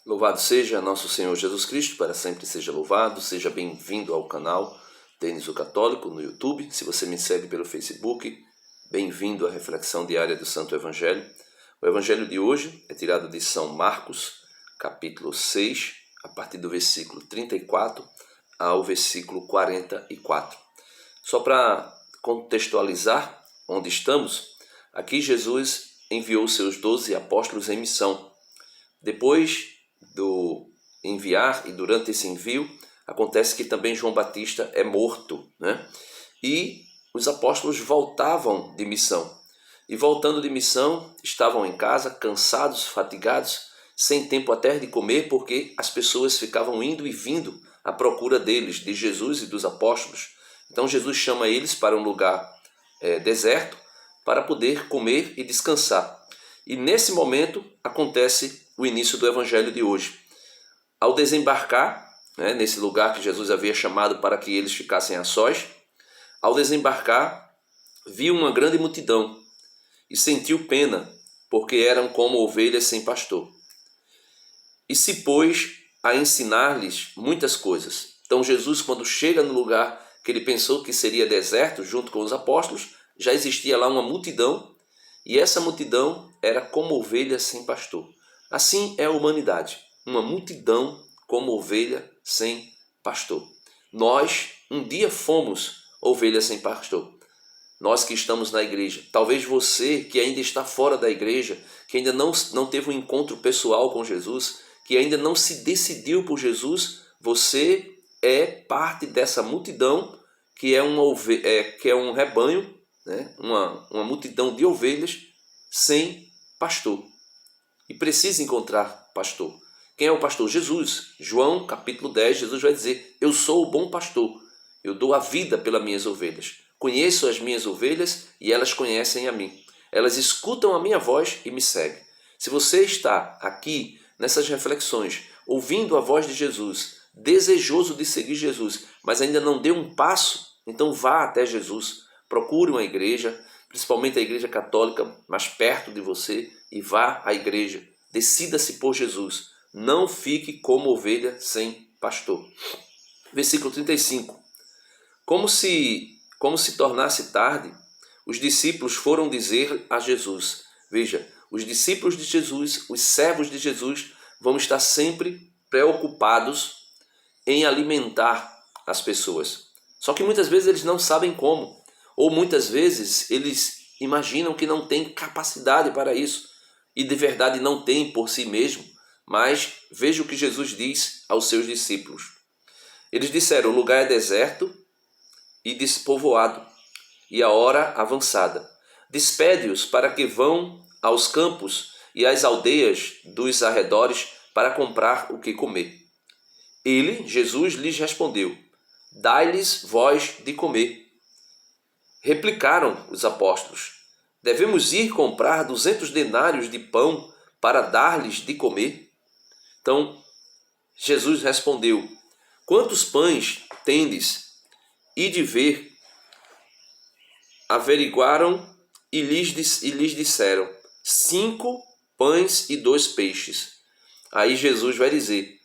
Louvado seja nosso Senhor Jesus Cristo, para sempre seja louvado. Seja bem-vindo ao canal Denis o Católico no YouTube. Se você me segue pelo Facebook, bem-vindo à reflexão diária do Santo Evangelho. O Evangelho de hoje é tirado de São Marcos, capítulo 6, a partir do versículo 34 ao versículo 44. Só para contextualizar onde estamos, aqui Jesus enviou seus 12 apóstolos em missão. Depois do enviar e durante esse envio, acontece que também João Batista é morto, né? E os apóstolos voltavam de missão. E voltando de missão, estavam em casa, cansados, fatigados, sem tempo até de comer, porque as pessoas ficavam indo e vindo à procura deles, de Jesus e dos apóstolos. Então Jesus chama eles para um lugar deserto, para poder comer e descansar. E nesse momento acontece o início do Evangelho de hoje. Ao desembarcar, nesse lugar que Jesus havia chamado para que eles ficassem a sós, ao desembarcar, viu uma grande multidão e sentiu pena, porque eram como ovelhas sem pastor. E se pôs a ensinar-lhes muitas coisas. Então Jesus, quando chega no lugar que ele pensou que seria deserto, junto com os apóstolos, já existia lá uma multidão, e essa multidão era como ovelha sem pastor. Assim é a humanidade, uma multidão como ovelha sem pastor. Nós um dia fomos ovelha sem pastor. Nós que estamos na igreja. Talvez você que ainda está fora da igreja, que ainda não teve um encontro pessoal com Jesus, que ainda não se decidiu por Jesus, você é parte dessa multidão que é um rebanho, né? uma multidão de ovelhas sem pastor. E precisa encontrar pastor. Quem é o pastor? Jesus. João capítulo 10, Jesus vai dizer: eu sou o bom pastor, eu dou a vida pelas minhas ovelhas. Conheço as minhas ovelhas e elas conhecem a mim. Elas escutam a minha voz e me seguem. Se você está aqui nessas reflexões, ouvindo a voz de Jesus, desejoso de seguir Jesus, mas ainda não deu um passo, então vá até Jesus. Procure uma igreja, principalmente a igreja católica, mais perto de você, e vá à igreja. Decida-se por Jesus. Não fique como ovelha sem pastor. Versículo 35. Como se tornasse tarde, os discípulos foram dizer a Jesus. Veja, os discípulos de Jesus, os servos de Jesus, vão estar sempre preocupados em alimentar as pessoas. Só que muitas vezes eles não sabem como. Ou muitas vezes eles imaginam que não têm capacidade para isso. E de verdade não têm por si mesmo. Mas veja o que Jesus diz aos seus discípulos. Eles disseram: o lugar é deserto e despovoado, e a hora avançada. Despede-os para que vão aos campos e às aldeias dos arredores para comprar o que comer. Ele, Jesus, lhes respondeu: dai-lhes vós de comer. Replicaram os apóstolos: devemos ir comprar 200 denários de pão para dar-lhes de comer? Então, Jesus respondeu: quantos pães tendes? Ide ver. Averiguaram e lhes disseram: 5 pães e 2 peixes. Aí Jesus vai dizer: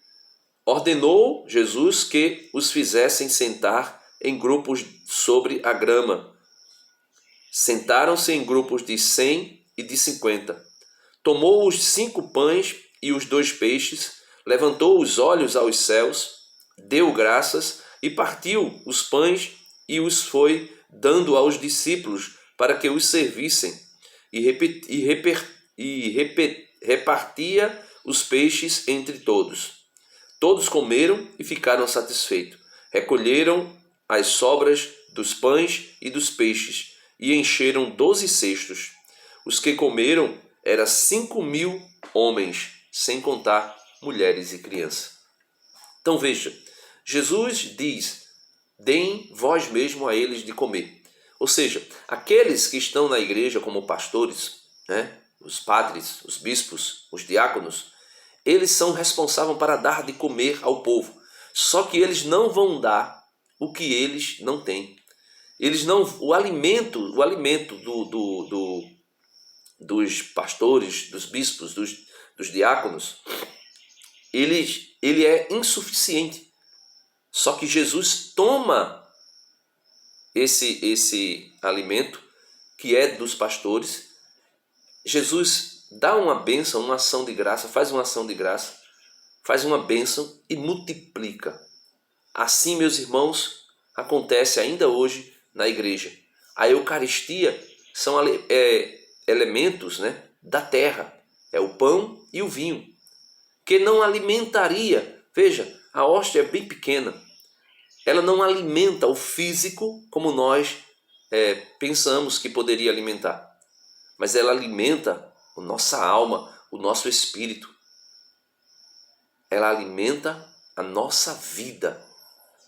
ordenou Jesus que os fizessem sentar em grupos sobre a grama. Sentaram-se em grupos de 100 e de 50. Tomou os 5 pães e os 2 peixes, levantou os olhos aos céus, deu graças e partiu os pães e os foi dando aos discípulos para que os servissem, e repartia os peixes entre todos. Todos comeram e ficaram satisfeitos. Recolheram as sobras dos pães e dos peixes e encheram 12 cestos. Os que comeram eram 5.000 homens, sem contar mulheres e crianças. Então veja, Jesus diz: deem vós mesmo a eles de comer. Ou seja, aqueles que estão na igreja como pastores, os padres, os bispos, os diáconos, eles são responsáveis para dar de comer ao povo. Só que eles não vão dar o que eles não têm. Eles não, o alimento dos pastores, dos bispos, dos diáconos, ele é insuficiente. Só que Jesus toma esse alimento que é dos pastores. Jesus dá uma bênção, uma ação de graça, faz uma ação de graça, faz uma bênção e multiplica. Assim, meus irmãos, acontece ainda hoje na igreja. A Eucaristia são elementos, né, da terra, é o pão e o vinho, que não alimentaria. Veja, a hóstia é bem pequena, ela não alimenta o físico como nós pensamos que poderia alimentar, mas ela alimenta a nossa alma, o nosso espírito. Ela alimenta a nossa vida.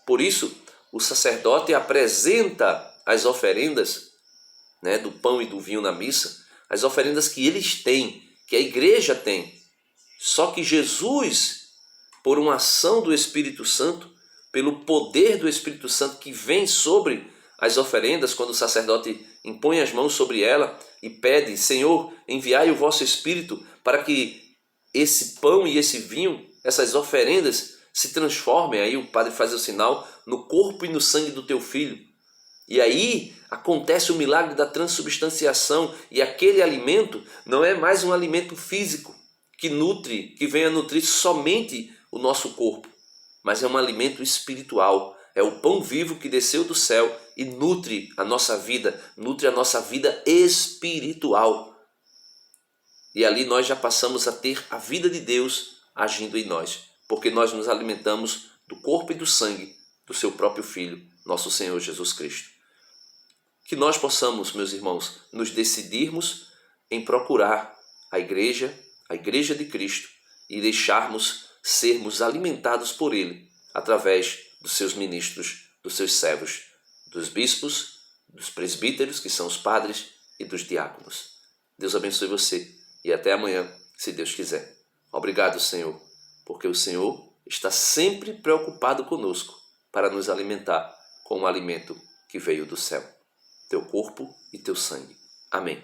Por isso, o sacerdote apresenta as oferendas, né, do pão e do vinho na missa, as oferendas que eles têm, que a igreja tem. Só que Jesus, por uma ação do Espírito Santo, pelo poder do Espírito Santo que vem sobre as oferendas, quando o sacerdote impõe as mãos sobre ela e pede: Senhor, enviai o vosso Espírito para que esse pão e esse vinho, essas oferendas, se transformem. Aí o padre faz o sinal: no corpo e no sangue do teu filho. E aí acontece o milagre da transubstanciação, e aquele alimento não é mais um alimento físico que nutre, que venha nutrir somente o nosso corpo, mas é um alimento espiritual. É o pão vivo que desceu do céu e nutre a nossa vida espiritual. E ali nós já passamos a ter a vida de Deus agindo em nós, porque nós nos alimentamos do corpo e do sangue do seu próprio Filho, nosso Senhor Jesus Cristo. Que nós possamos, meus irmãos, nos decidirmos em procurar a igreja de Cristo, e deixarmos sermos alimentados por Ele, através dos seus ministros, dos seus servos, dos bispos, dos presbíteros, que são os padres, e dos diáconos. Deus abençoe você e até amanhã, se Deus quiser. Obrigado, Senhor, porque o Senhor está sempre preocupado conosco para nos alimentar com o alimento que veio do céu, teu corpo e teu sangue. Amém.